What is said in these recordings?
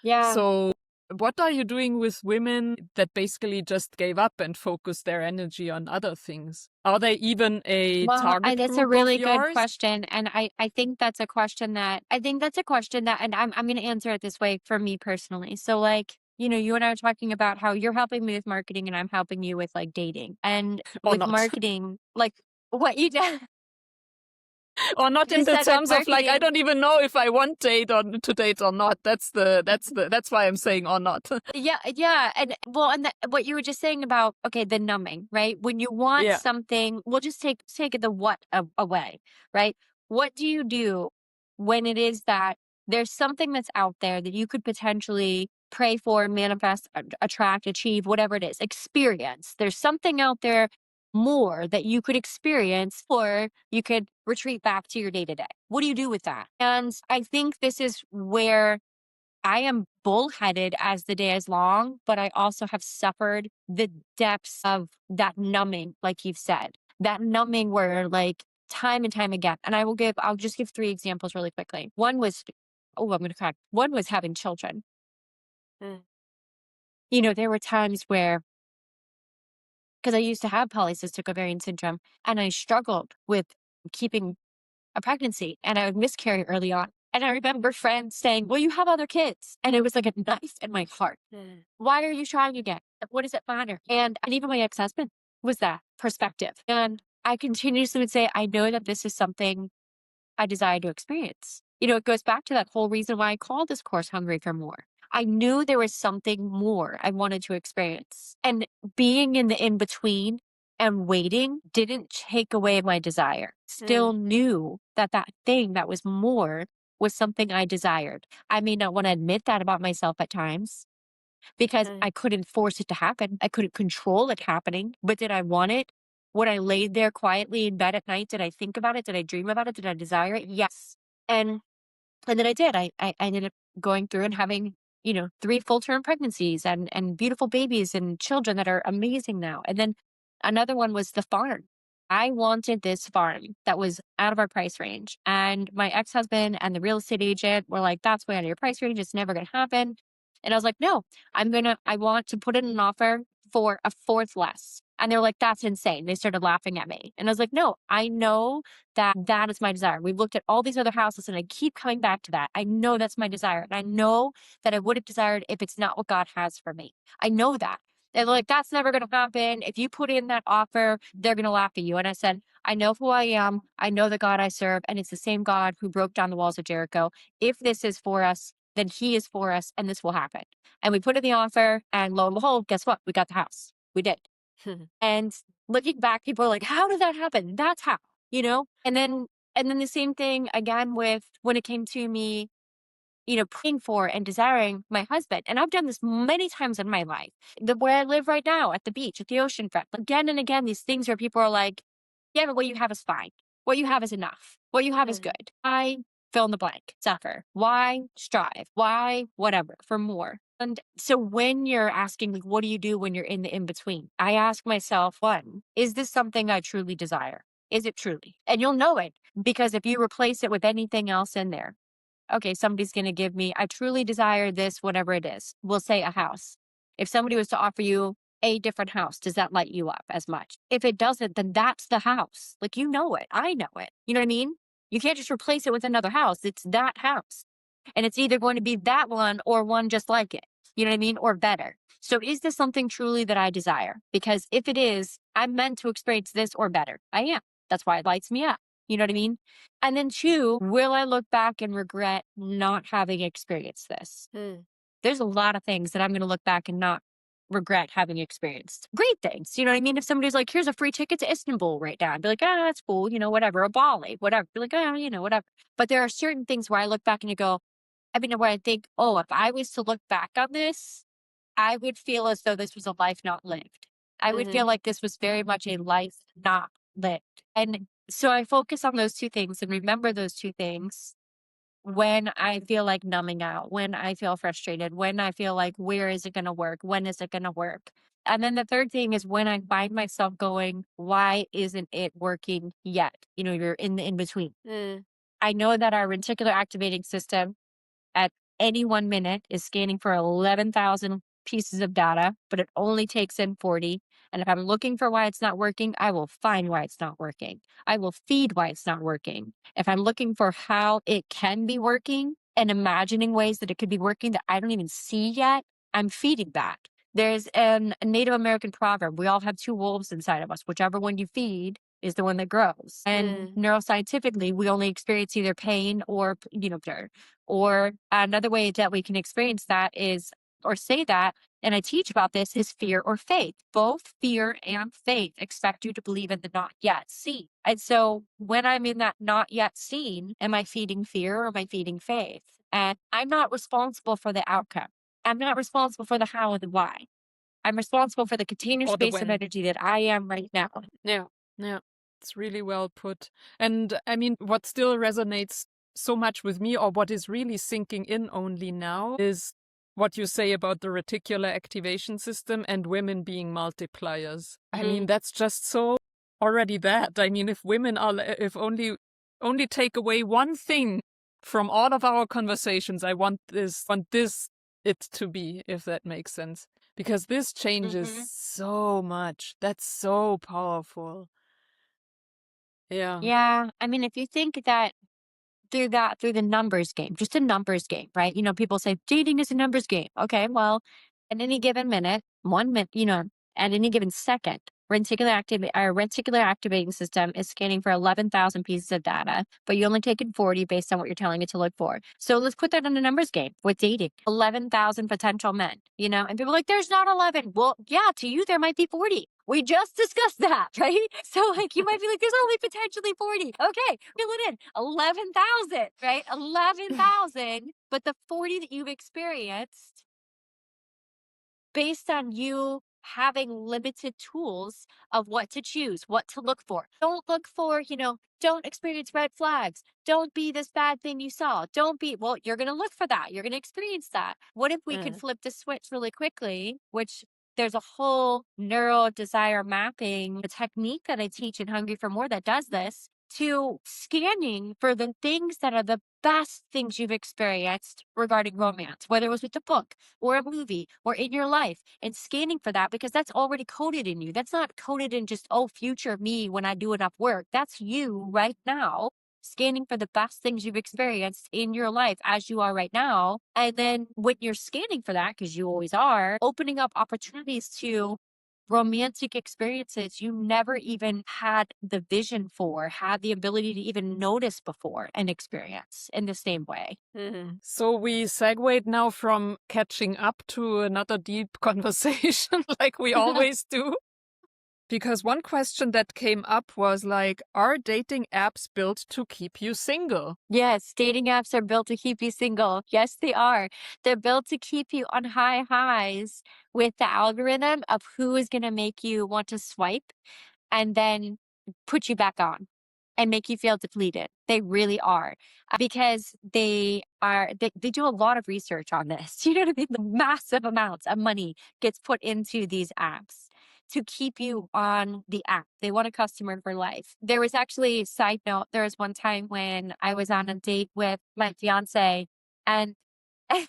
Yeah. So what are you doing with women that basically just gave up and focused their energy on other things? Are they even a Well, target that's a group of really good yours? question. And I think that's a question that and I'm going to answer it this way for me personally. So like, you and I are talking about how you're helping me with marketing and I'm helping you with like dating. And Or with not? marketing, like what you did, Or not in just the said with terms of like, I marketing. don't even know if I want to date or not. That's why I'm saying or not. Yeah, yeah. And well, and what you were just saying about, okay, the numbing, right? When you want Yeah. something, we'll just take the what away, right? What do you do when it is that there's something that's out there that you could potentially pray for, manifest, attract, achieve, whatever it is, experience? There's something out there more that you could experience, or you could retreat back to your day to day. What do you do with that? And I think this is where I am bullheaded as the day is long, but I also have suffered the depths of that numbing, like you've said, that numbing where like time and time again. And I'll just give three examples really quickly. One was, oh, I'm going to crack. One was having children. Mm. There were times where, because I used to have polycystic ovarian syndrome and I struggled with keeping a pregnancy and I would miscarry early on. And I remember friends saying, well, you have other kids. And it was like a knife in my heart. Mm. Why are you trying again? What does it matter? And even my ex-husband was that perspective. And I continuously would say, I know that this is something I desire to experience. It goes back to that whole reason why I called this course Hungry for More. I knew there was something more I wanted to experience. And being in the in between and waiting didn't take away my desire. Still knew that that thing that was more was something I desired. I may not want to admit that about myself at times because I couldn't force it to happen. I couldn't control it happening. But did I want it? When I laid there quietly in bed at night, did I think about it? Did I dream about it? Did I desire it? Yes. And then I did. I ended up going through and having, 3 full-term pregnancies and beautiful babies and children that are amazing now. And then another one was the farm. I wanted this farm that was out of our price range. And my ex-husband and the real estate agent were like, that's way out of your price range. It's never gonna happen. And I was like, no, I want to put in an offer for a fourth less. And they're like, that's insane. They started laughing at me. And I was like, no, I know that is my desire. We've looked at all these other houses and I keep coming back to that. I know that's my desire. And I know that I would have desired if it's not what God has for me. I know that. And they're like, that's never going to happen. If you put in that offer, they're going to laugh at you. And I said, I know who I am. I know the God I serve. And it's the same God who broke down the walls of Jericho. If this is for us, then he is for us and this will happen. And we put in the offer and lo and behold, guess what? We got the house. We did. And looking back, people are like, how did that happen? That's how, And then the same thing again with when it came to me, praying for and desiring my husband. And I've done this many times in my life. Where I live right now at the beach, at the ocean front. Again and again, these things where people are like, yeah, but what you have is fine. What you have is enough. What you have is good. I fill in the blank, suffer. Why strive? Why whatever for more? And so when you're asking, like, what do you do when you're in the in between? I ask myself, one, is this something I truly desire? Is it truly? And you'll know it because if you replace it with anything else in there, okay, somebody's going to give me, I truly desire this, whatever it is. We'll say a house. If somebody was to offer you a different house, does that light you up as much? If it doesn't, then that's the house. Like, you know it. I know it. You know what I mean? You can't just replace it with another house. It's that house. And it's either going to be that one or one just like it. You know what I mean? Or better. So is this something truly that I desire? Because if it is, I'm meant to experience this or better. I am. That's why it lights me up. You know what I mean? And then two, will I look back and regret not having experienced this? There's a lot of things that I'm going to look back and not regret having experienced. Great things. You know what I mean? If somebody's like, here's a free ticket to Istanbul right now, I'd be like, ah, that's cool. Whatever. Or Bali, whatever. Be like, oh, whatever. But there are certain things where I look back and you go, where I think, oh, if I was to look back on this, I would feel as though this was a life not lived. I would feel like this was very much a life not lived. And so I focus on those two things and remember those two things when I feel like numbing out, when I feel frustrated, when I feel like, where is it going to work? When is it going to work? And then the third thing is when I find myself going, why isn't it working yet? You're in the in between. I know that our reticular activating system at any 1 minute is scanning for 11,000 pieces of data, but it only takes in 40. And if I'm looking for why it's not working, I will find why it's not working. I will feed why it's not working. If I'm looking for how it can be working and imagining ways that it could be working that I don't even see yet, I'm feeding that. There's a Native American proverb: we all have two wolves inside of us. Whichever one you feed is the one that grows. And neuroscientifically, we only experience either pain or, pleasure. Or another way that we can experience that is, or say that, and I teach about this, is fear or faith. Both fear and faith expect you to believe in the not yet seen. And so when I'm in that not yet seen, am I feeding fear or am I feeding faith? And I'm not responsible for the outcome. I'm not responsible for the how and the why. I'm responsible for the container Or the space of when. energy that I am right now. Yeah, yeah, it's really well put. And I mean, what still resonates so much with me, or what is really sinking in only now, is what you say about the reticular activation system and women being multipliers. I mean, that's just so already that. I mean, if women are, if only take away one thing from all of our conversations, I want this it to be, if that makes sense. Because this changes Mhm. so much. That's so powerful. Yeah. Yeah. I mean, if you think that through the numbers game, just a numbers game, right? People say dating is a numbers game. Okay, well, at any given minute, 1 minute, at any given second, our reticular activating system is scanning for 11,000 pieces of data, but you only take in 40 based on what you're telling it to look for. So let's put that in a numbers game with dating. 11,000 potential men, and people are like, there's not 11. Well, yeah, to you, there might be 40. We just discussed that, right? So, like, you might be like, there's only potentially 40. Okay, fill it in. 11,000, right? 11,000. But the 40 that you've experienced, based on you having limited tools of what to choose, what to look for. Don't look for, don't experience red flags. Don't be this bad thing you saw. Don't be, well, you're going to look for that. You're going to experience that. What if we could flip the switch really quickly, which there's a whole neural desire mapping technique that I teach in Hungry for More that does this, to scanning for the things that are the best things you've experienced regarding romance, whether it was with a book or a movie or in your life, and scanning for that because that's already coded in you. That's not coded in just, oh, future me when I do enough work. That's you right now, scanning for the best things you've experienced in your life as you are right now. And then when you're scanning for that, because you always are, opening up opportunities to romantic experiences you never even had the vision for, had the ability to even notice before and experience in the same way. So we segued now from catching up to another deep conversation, like we always do. Because one question that came up was like, are dating apps built to keep you single? Yes, dating apps are built to keep you single. Yes, they are. They're built to keep you on high highs with the algorithm of who is going to make you want to swipe and then put you back on and make you feel depleted. They really are. Because they do a lot of research on this. You know what I mean? The massive amounts of money gets put into these apps to keep you on the app. They want a customer for life. There was actually, side note, there was one time when I was on a date with my fiance, and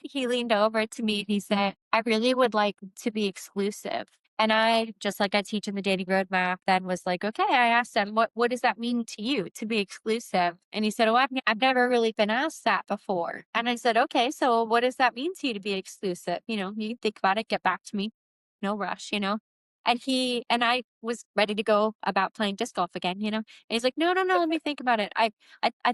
he leaned over to me and he said, I really would like to be exclusive. And I, just like I teach in the dating roadmap, then was like, okay, I asked him, what does that mean to you to be exclusive? And he said, oh, I've never really been asked that before. And I said, okay, so what does that mean to you to be exclusive? You think about it, get back to me. No rush. And I was ready to go about playing disc golf again. And he's like, no, let me think about it. I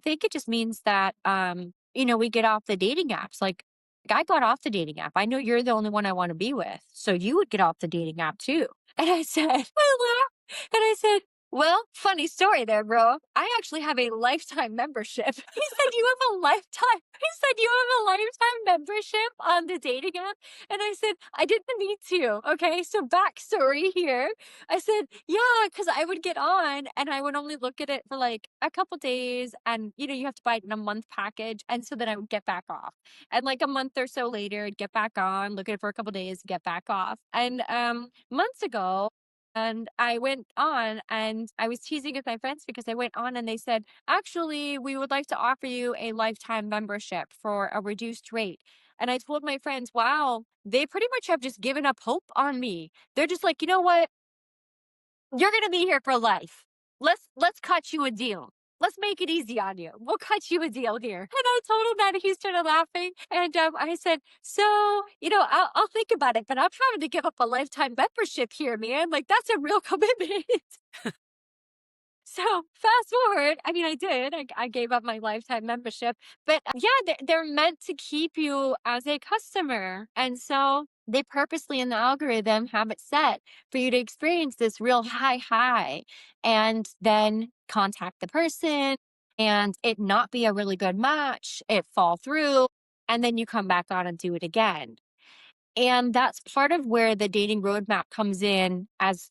think it just means that, we get off the dating apps. Like, I got off the dating app. I know you're the only one I want to be with. So you would get off the dating app too. And I said, I laughed. And I said, well, funny story there, bro. I actually have a lifetime membership. He said, you have a lifetime. He said, you have a lifetime membership on the dating app. And I said, I didn't need to. Okay. So backstory here. I said, yeah, because I would get on and I would only look at it for like a couple days. And, you have to buy it in a month package. And so then I would get back off. And like a month or so later, I'd get back on, look at it for a couple days, get back off. And months ago, and I went on and I was teasing with my friends because I went on and they said, actually, we would like to offer you a lifetime membership for a reduced rate. And I told my friends, wow, they pretty much have just given up hope on me. They're just like, you know what? You're gonna be here for life. Let's cut you a deal. Let's make it easy on you. We'll cut you a deal here. And I told him that, and he started laughing. And I said, so I'll think about it, but I'm having to give up a lifetime membership here, man. Like that's a real commitment. So fast forward, I mean, I did. I gave up my lifetime membership, but yeah, they're meant to keep you as a customer. And so they purposely in the algorithm have it set for you to experience this real high and then contact the person and it not be a really good match, it fall through, and then you come back on and do it again. And that's part of where the dating roadmap comes in as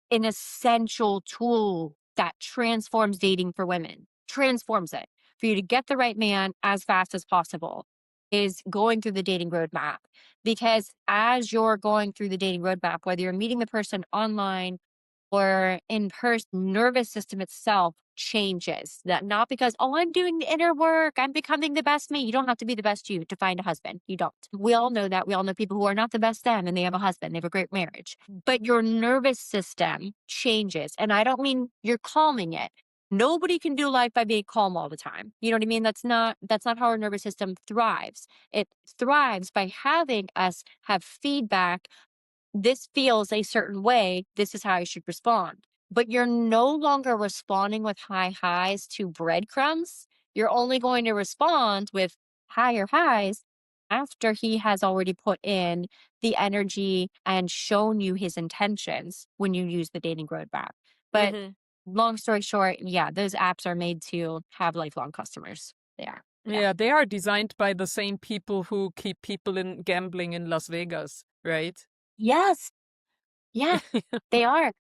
an essential tool that transforms dating for women, transforms it for you to get the right man as fast as possible is going through the dating roadmap. Because as you're going through the dating roadmap, whether you're meeting the person online or in person, nervous system itself changes. That not because, oh, I'm doing the inner work, I'm becoming the best me. You don't have to be the best you to find a husband. You don't. We all know that. We all know people who are not the best them and they have a husband, they have a great marriage. But your nervous system changes. And I don't mean you're calming it. Nobody can do life by being calm all the time. You know what I mean? That's not how our nervous system thrives. It thrives by having us have feedback. This feels a certain way. This is how I should respond. But you're no longer responding with high highs to breadcrumbs. You're only going to respond with higher highs after he has already put in the energy and shown you his intentions when you use the dating roadmap. But Hmm. long story short, yeah, those apps are made to have lifelong customers. They are. Yeah. Yeah, they are designed by the same people who keep people in gambling in Las Vegas, right? Yes. Yeah, they are.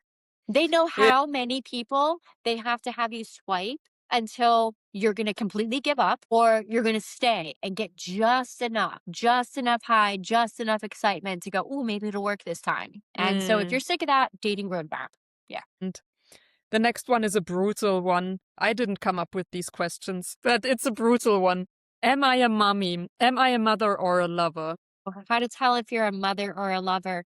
They know Yeah. how many people they have to have you swipe until you're going to completely give up or you're going to stay and get just enough high, just enough excitement to go, oh, maybe it'll work this time. And so if you're Mm. sick of that, dating roadmap. Yeah. And the next one is a brutal one. I didn't come up with these questions, but it's a brutal one. Am I a mommy? Am I a mother or a lover? How to tell if you're a mother or a lover.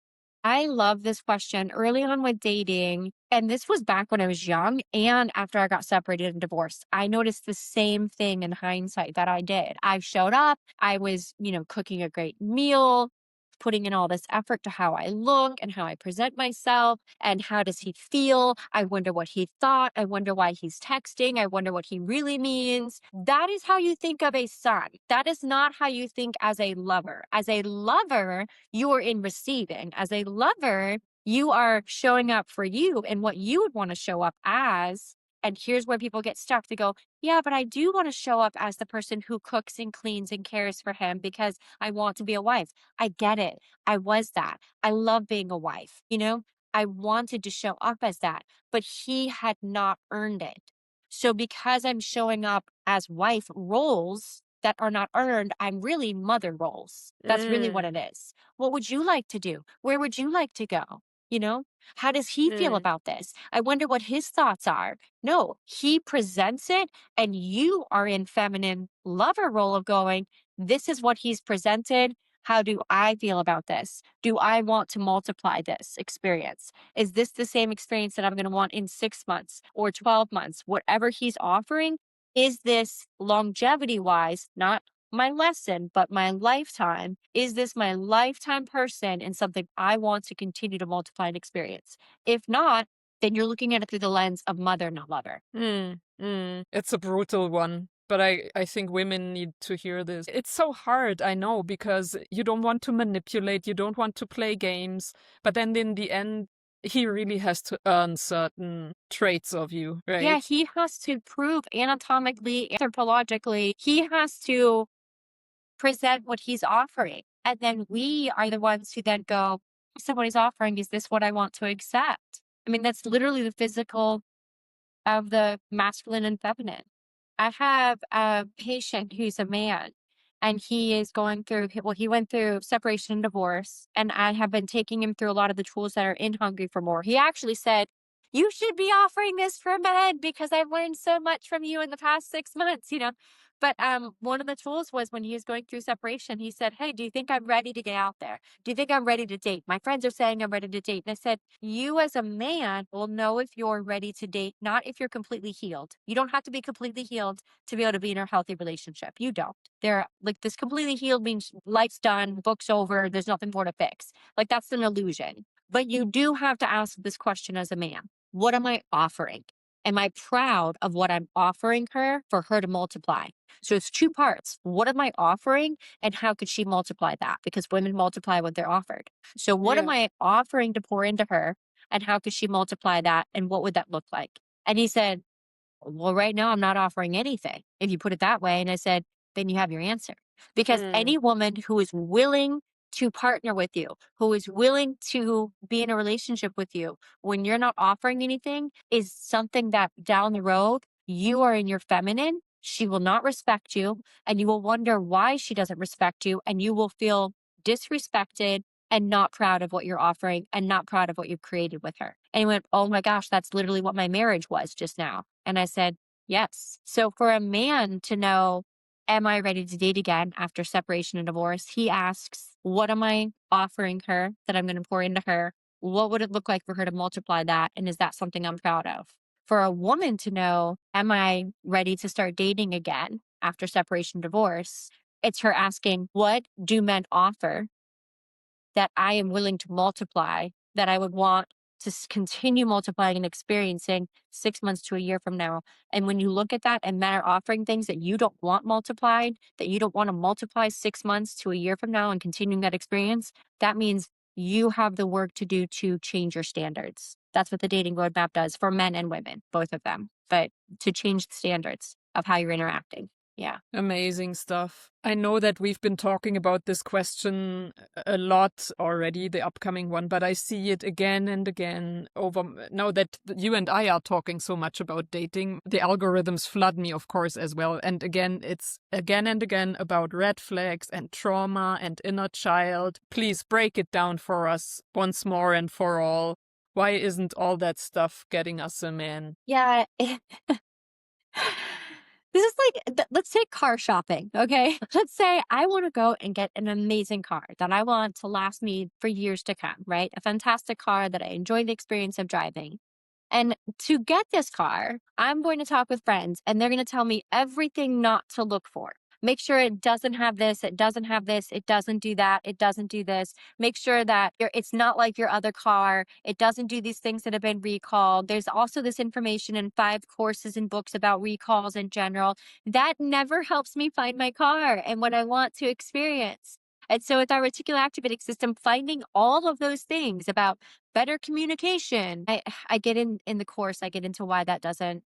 I love this question early on with dating. And this was back when I was young and after I got separated and divorced. I noticed the same thing in hindsight that I did. I showed up, I was, cooking a great meal, putting in all this effort to how I look and how I present myself. And how does he feel? I wonder what he thought. I wonder why he's texting. I wonder what he really means. That is how you think of a son. That is not how you think as a lover. As a lover, you are in receiving. As a lover, you are showing up for you and what you would want to show up as. And here's where people get stuck. They go, yeah, but I do want to show up as the person who cooks and cleans and cares for him because I want to be a wife. I get it. I was that. I love being a wife. I wanted to show up as that, but he had not earned it. So because I'm showing up as wife roles that are not earned, I'm really mother roles. That's really what Mm. it is. What would you like to do? Where would you like to go? You know, how does he feel Mm. about this? I wonder what his thoughts are. No, he presents it and you are in feminine lover role of going, this is what he's presented. How do I feel about this? Do I want to multiply this experience? Is this the same experience that I'm going to want in 6 months or 12 months? Whatever he's offering, is this longevity wise, not my lesson, but my lifetime? Is this my lifetime person and something I want to continue to multiply and experience? If not, then you're looking at it through the lens of mother, not lover. Mm. Mm. It's a brutal one, but I think women need to hear this. It's so hard, I know, because you don't want to manipulate, you don't want to play games, but then in the end, he really has to earn certain traits of you, Yeah, right? he has to prove anatomically, anthropologically, he has to present what he's offering. And then we are the ones who then go, so what he's offering, is this what I want to accept? I mean, that's literally the physical of the masculine and feminine. I have a patient who's a man and he is going through, well, he went through separation and divorce. And I have been taking him through a lot of the tools that are in Hungry for More. He actually said, you should be offering this for men because I've learned so much from you in the past 6 months. But one of the tools was when he was going through separation, he said, "Hey, do you think I'm ready to get out there? Do you think I'm ready to date? My friends are saying I'm ready to date." And I said, "You as a man will know if you're ready to date, not if you're completely healed. You don't have to be completely healed to be able to be in a healthy relationship. You don't. There, like this completely healed means life's done, book's over, there's nothing more to fix. Like that's an illusion. But you do have to ask this question as a man. What am I offering? Am I proud of what I'm offering her for her to multiply? So it's two parts. What am I offering and how could she multiply that? Because women multiply what they're offered. So what am Yeah. I offering to pour into her and how could she multiply that and what would that look like? And he said, "Well, right now I'm not offering anything, if you put it that way." And I said, "Then you have your answer." Because Mm. any woman who is willing to partner with you, who is willing to be in a relationship with you when you're not offering anything is something that down the road, you are in your feminine. She will not respect you and you will wonder why she doesn't respect you and you will feel disrespected and not proud of what you're offering and not proud of what you've created with her. And he went, "Oh my gosh, that's literally what my marriage was just now." And I said, "Yes." So for a man to know, am I ready to date again after separation and divorce? He asks, what am I offering her that I'm going to pour into her? What would it look like for her to multiply that? And is that something I'm proud of? For a woman to know, am I ready to start dating again after separation, divorce? It's her asking, what do men offer that I am willing to multiply, that I would want to continue multiplying and experiencing 6 months to a year from now. And when you look at that and men are offering things that you don't want multiplied, that you don't want to multiply 6 months to a year from now and continuing that experience, that means you have the work to do to change your standards. That's what the dating roadmap does for men and women, both of them, but to change the standards of how you're interacting. Yeah. Amazing stuff. I know that we've been talking about this question a lot already, the upcoming one, but I see it again and again over now that you and I are talking so much about dating. The algorithms flood me, of course, as well. And again, it's again and again about red flags and trauma and inner child. Please break it down for us once more and for all. Why isn't all that stuff getting us a man? Yeah. This is like, let's take car shopping, okay? Let's say I want to go and get an amazing car that I want to last me for years to come, right? A fantastic car that I enjoy the experience of driving. And to get this car, I'm going to talk with friends and they're going to tell me everything not to look for. Make sure it doesn't have this, it doesn't have this, it doesn't do that, it doesn't do this. Make sure that it's not like your other car. It doesn't do these things that have been recalled. There's also this information in 5 courses and books about recalls in general. That never helps me find my car and what I want to experience. And so with our reticular activating system, finding all of those things about better communication. I get in the course, I get into why that doesn't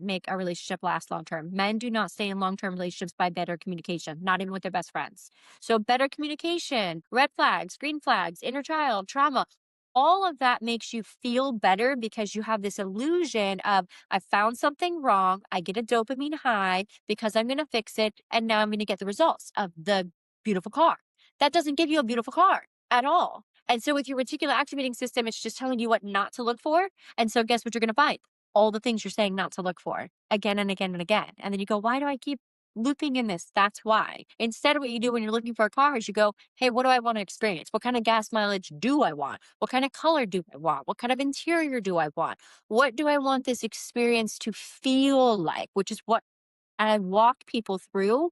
make a relationship last long term. Men do not stay in long-term relationships by better communication, not even with their best friends. So better communication, red flags, green flags, inner child, trauma, all of that makes you feel better because you have this illusion of I found something wrong, I get a dopamine high because I'm going to fix it and now I'm going to get the results of the beautiful car. That doesn't give you a beautiful car at all. And so with your reticular activating system, it's just telling you what not to look for. And so guess what you're going to find? All the things you're saying not to look for again and again and again. And then you go, why do I keep looping in this? That's why. Instead, what you do when you're looking for a car is you go, hey, what do I want to experience? What kind of gas mileage do I want? What kind of color do I want? What kind of interior do I want? What do I want this experience to feel like? Which is what I walk people through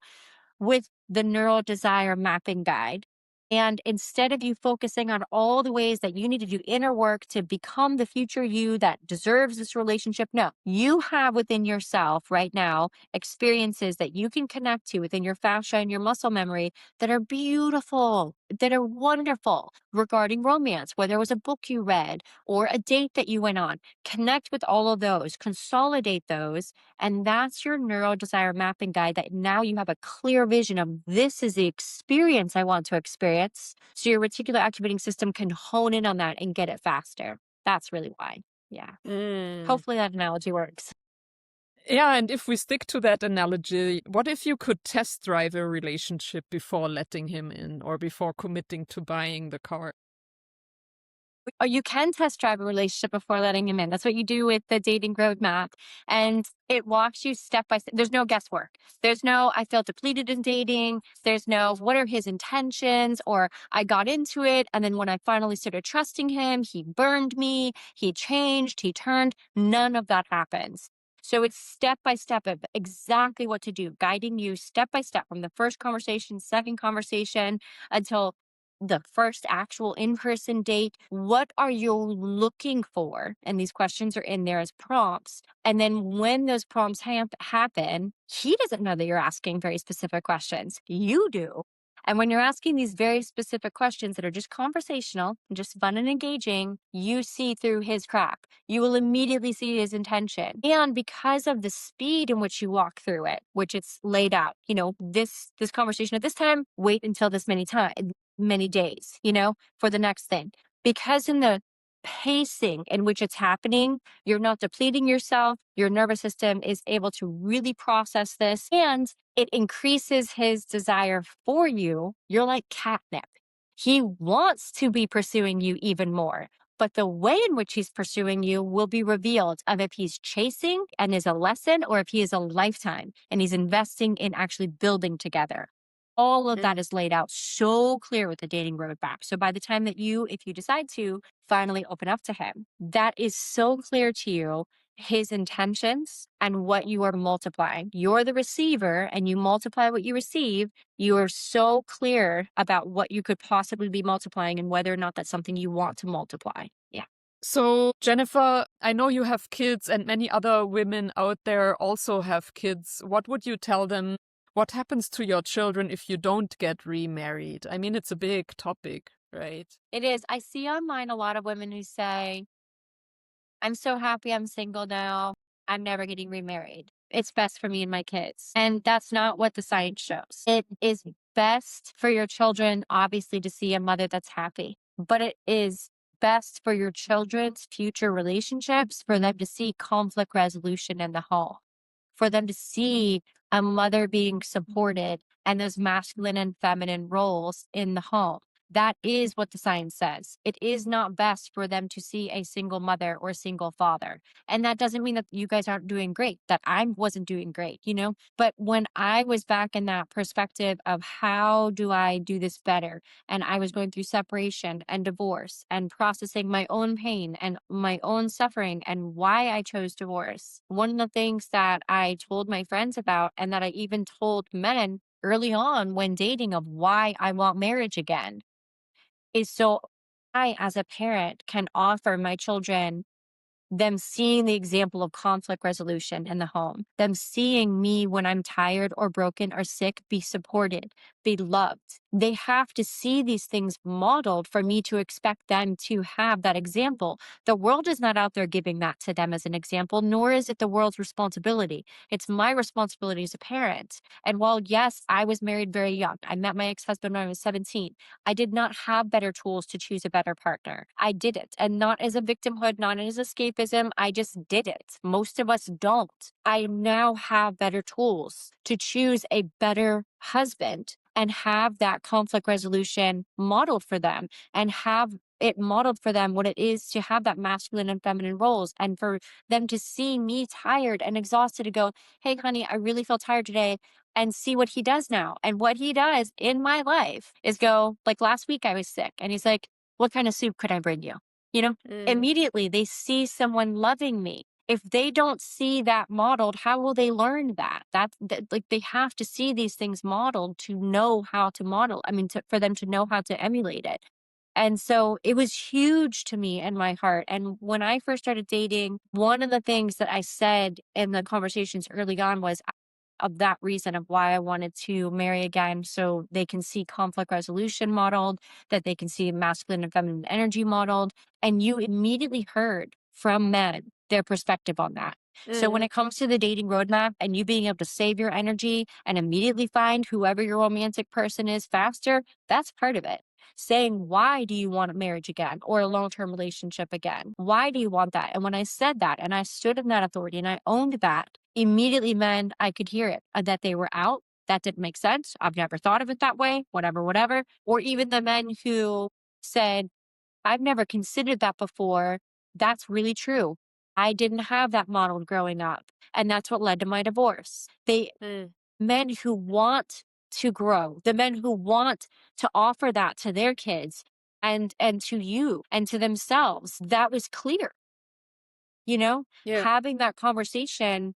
with the neural desire mapping guide. And instead of you focusing on all the ways that you need to do inner work to become the future you that deserves this relationship, no, you have within yourself right now experiences that you can connect to within your fascia and your muscle memory that are beautiful, that are wonderful regarding romance, whether it was a book you read or a date that you went on. Connect with all of those, consolidate those, and that's your neural desire mapping guide that now you have a clear vision of this is the experience I want to experience. So your reticular activating system can hone in on that and get it faster. That's really why. Yeah. Mm. Hopefully that analogy works. Yeah, and if we stick to that analogy, what if you could test drive a relationship before letting him in or before committing to buying the car? Or you can test drive a relationship before letting him in. That's what you do with the dating roadmap. And it walks you step by step. There's no guesswork. There's no, I felt depleted in dating. There's no, what are his intentions? Or I got into it. And then when I finally started trusting him, he burned me, he changed, he turned. None of that happens. So it's step by step of exactly what to do, guiding you step by step from the first conversation, second conversation, until the first actual in-person date. What are you looking for? And these questions are in there as prompts. And then when those prompts happen, he doesn't know that you're asking very specific questions. You do. And when you're asking these very specific questions that are just conversational, just fun and engaging, you see through his crap. You will immediately see his intention. And because of the speed in which you walk through it, which it's laid out, this conversation at this time, wait until this many days, for the next thing. Because in the pacing in which it's happening, you're not depleting yourself. Your nervous system is able to really process this, and it increases his desire for you. You're like catnip. He wants to be pursuing you even more. But the way in which he's pursuing you will be revealed of if he's chasing and is a lesson, or if he is a lifetime and he's investing in actually building together. All of that is laid out so clear with the dating roadmap. So by the time that if you decide to finally open up to him, that is so clear to you, his intentions and what you are multiplying. You're the receiver and you multiply what you receive. You are so clear about what you could possibly be multiplying and whether or not that's something you want to multiply. Yeah. So, Jennifer, I know you have kids and many other women out there also have kids. What would you tell them? What happens to your children if you don't get remarried? I mean, it's a big topic, right? It is. I see online a lot of women who say, I'm so happy I'm single now. I'm never getting remarried. It's best for me and my kids. And that's not what the science shows. It is best for your children, obviously, to see a mother that's happy, but it is best for your children's future relationships for them to see conflict resolution in the home, for them to see a mother being supported and those masculine and feminine roles in the home. That is what the science says. It is not best for them to see a single mother or single father. And that doesn't mean that you guys aren't doing great, that I wasn't doing great, But when I was back in that perspective of how do I do this better? And I was going through separation and divorce and processing my own pain and my own suffering and why I chose divorce. One of the things that I told my friends about, and that I even told men early on when dating, of why I want marriage again, is so I, as a parent, can offer my children them seeing the example of conflict resolution in the home, them seeing me when I'm tired or broken or sick, be supported, be loved. They have to see these things modeled for me to expect them to have that example. The world is not out there giving that to them as an example, nor is it the world's responsibility. It's my responsibility as a parent. And while, yes, I was married very young, I met my ex-husband when I was 17. I did not have better tools to choose a better partner. I did it. And not as a victimhood, not as escapism. I just did it. Most of us don't. I now have better tools to choose a better husband and have that conflict resolution modeled for them, and have it modeled for them what it is to have that masculine and feminine roles, and for them to see me tired and exhausted to go, hey, honey, I really feel tired today, and see what he does now. And what he does in my life is go, like last week I was sick and he's like, what kind of soup could I bring you? Immediately they see someone loving me. If they don't see that modeled, how will they learn that? Like they have to see these things modeled to know how to model. I mean, for them to know how to emulate it. And so it was huge to me in my heart. And when I first started dating, one of the things that I said in the conversations early on was, of that reason of why I wanted to marry again, so they can see conflict resolution modeled, that they can see masculine and feminine energy modeled. And you immediately heard from men their perspective on that. So when it comes to the dating roadmap and you being able to save your energy and immediately find whoever your romantic person is faster, that's part of it. Saying, why do you want a marriage again or a long-term relationship again? Why do you want that? And when I said that and I stood in that authority and I owned that, immediately men, I could hear it, that they were out. That didn't make sense. I've never thought of it that way, whatever. Or even the men who said, I've never considered that before. That's really true. I didn't have that modeled growing up. And that's what led to my divorce. Mm. Men who want to grow, the men who want to offer that to their kids and to you and to themselves, that was clear, you know? Yeah. Having that conversation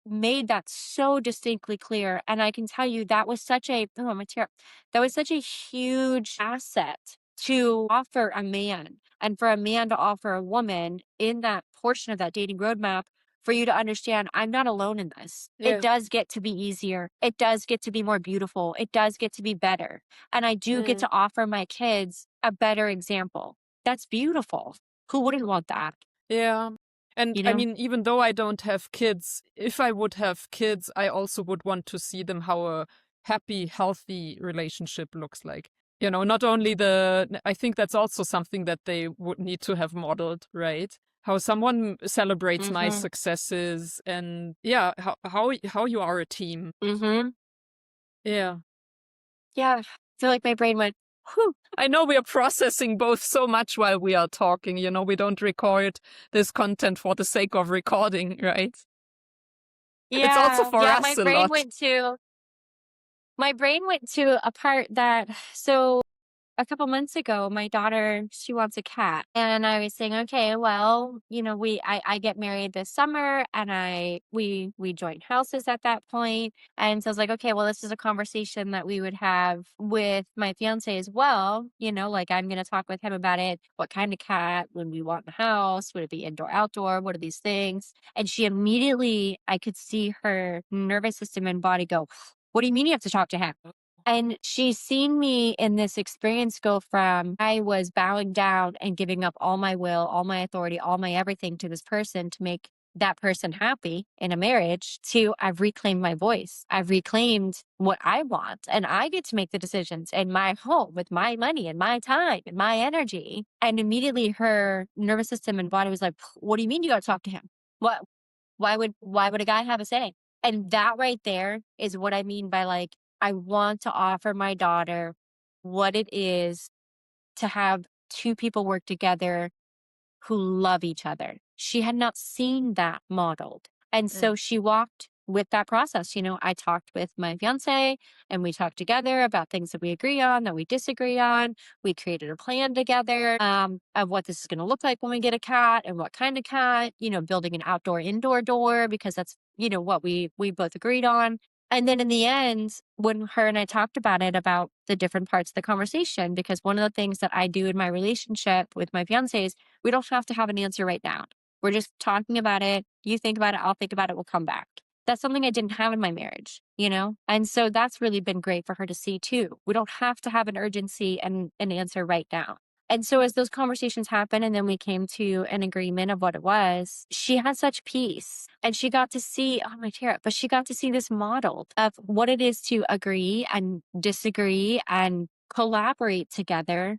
made that so distinctly clear. And I can tell you that was such a oh, my tear. That was such a huge asset to offer a man and for a man to offer a woman in that portion of that dating roadmap for you to understand I'm not alone in this. It Yeah. does get to be easier. It does get to be more beautiful. It does get to be better. And I do get Mm. to offer my kids a better example. That's beautiful. Who wouldn't want that? Yeah. And You I know? mean, even though I don't have kids, if I would have kids, I also would want to see them how a happy, healthy relationship looks like. Not only I think that's also something that they would need to have modeled, right? How someone celebrates nice Mm-hmm. successes and yeah, how you are a team. Mm-hmm. Yeah. Yeah, I feel like my brain went, whew. I know we are processing both so much while we are talking. We don't record this content for the sake of recording, right? It's also Yeah, for yeah, us a lot. my brain went to a part that so a couple months ago, my daughter, she wants a cat. And I was saying, okay, well, I get married this summer and we joined houses at that point. And so I was like, okay, well, this is a conversation that we would have with my fiance as well. Like I'm gonna talk with him about it. What kind of cat would we want in the house? Would it be indoor, outdoor? What are these things? And she immediately I could see her nervous system and body go, what do you mean you have to talk to him? And she's seen me in this experience go from I was bowing down and giving up all my will, all my authority, all my everything to this person to make that person happy in a marriage to I've reclaimed my voice. I've reclaimed what I want and I get to make the decisions in my home with my money and my time and my energy. And immediately her nervous system and body was like, what do you mean you got to talk to him? What why would a guy have a say? And that right there is what I mean by like, I want to offer my daughter what it is to have two people work together who love each other. She had not seen that modeled. And Mm. so she walked with that process. I talked with my fiance and we talked together about things that we agree on, that we disagree on. We created a plan together of what this is going to look like when we get a cat and what kind of cat, building an outdoor indoor door because that's, what we both agreed on. And then in the end, when her and I talked about it, about the different parts of the conversation, because one of the things that I do in my relationship with my fiance is we don't have to have an answer right now. We're just talking about it. You think about it. I'll think about it. We'll come back. That's something I didn't have in my marriage. And so that's really been great for her to see too. We don't have to have an urgency and an answer right now. And so as those conversations happened and then we came to an agreement of what it was, she had such peace and she got to see, oh my tear, but she got to see this modeled of what it is to agree and disagree and collaborate together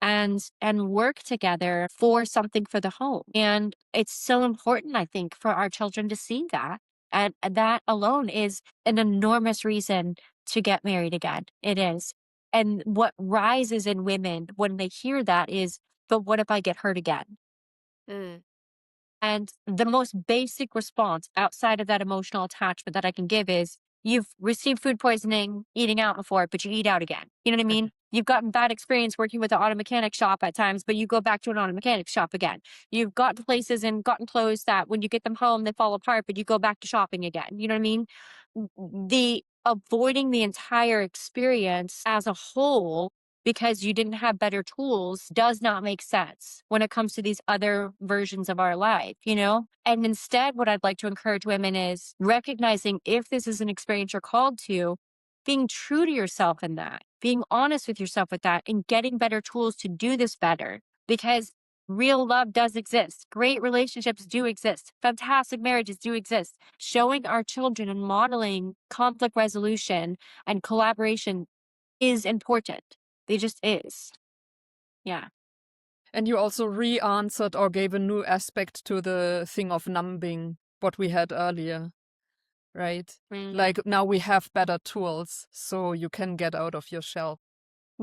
and work together for something for the home. And it's so important, I think, for our children to see that. And that alone is an enormous reason to get married again. It is. And what rises in women when they hear that is, but what if I get hurt again? Mm. And the most basic response outside of that emotional attachment that I can give is you've received food poisoning eating out before, but you eat out again. You know what I mean? You've gotten bad experience working with the auto mechanic shop at times, but you go back to an auto mechanic shop again. You've gotten places and gotten clothes that when you get them home, they fall apart, but you go back to shopping again. You know what I mean? The avoiding the entire experience as a whole because you didn't have better tools does not make sense when it comes to these other versions of our life. And instead, what I'd like to encourage women is recognizing if this is an experience you're called to, being true to yourself in that, being honest with yourself with that, and getting better tools to do this better because real love does exist. Great relationships do exist. Fantastic marriages do exist. Showing our children and modeling conflict resolution and collaboration is important. They just is. Yeah. And you also re-answered or gave a new aspect to the thing of numbing, what we had earlier, right? Mm. Like now we have better tools, so you can get out of your shell.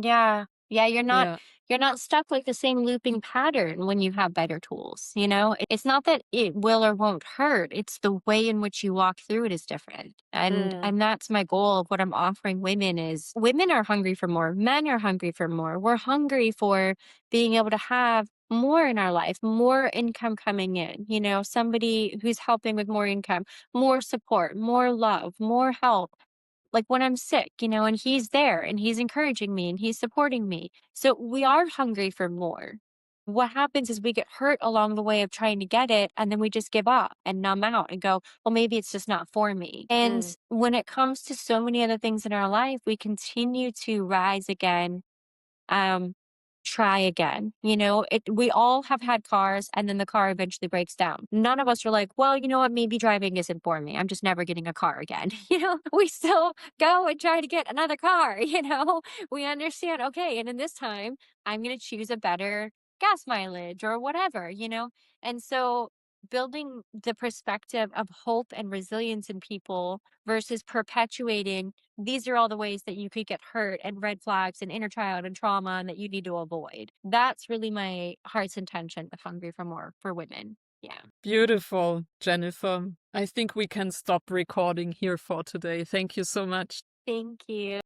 Yeah. Yeah, you're not Yeah. you're not stuck like the same looping pattern when you have better tools, you know? It's not that it will or won't hurt, it's the way in which you walk through it is different. And Mm, and that's my goal of what I'm offering women is women are hungry for more, men are hungry for more. We're hungry for being able to have more in our life, more income coming in, you know, somebody who's helping with more income, more support, more love, more help like when I'm sick, you know, and he's there and he's encouraging me and he's supporting me. So we are hungry for more. What happens is we get hurt along the way of trying to get it, and then we just give up and numb out and go, well, maybe it's just not for me. And mm. when it comes to so many other things in our life, we continue to rise again, um, try again. You know, we all have had cars and then the car eventually breaks down. None of us are like, well, you know what, maybe driving isn't for me. I'm just never getting a car again. You know, we still go and try to get another car, you know. We understand, okay, and in this time, I'm gonna choose a better gas mileage or whatever, you know. And so building the perspective of hope and resilience in people versus perpetuating these are all the ways that you could get hurt and red flags and inner child and trauma and that you need to avoid. That's really my heart's intention with Hungry for More for women. Yeah. Beautiful, Jennifer. I think we can stop recording here for today. Thank you so much. Thank you.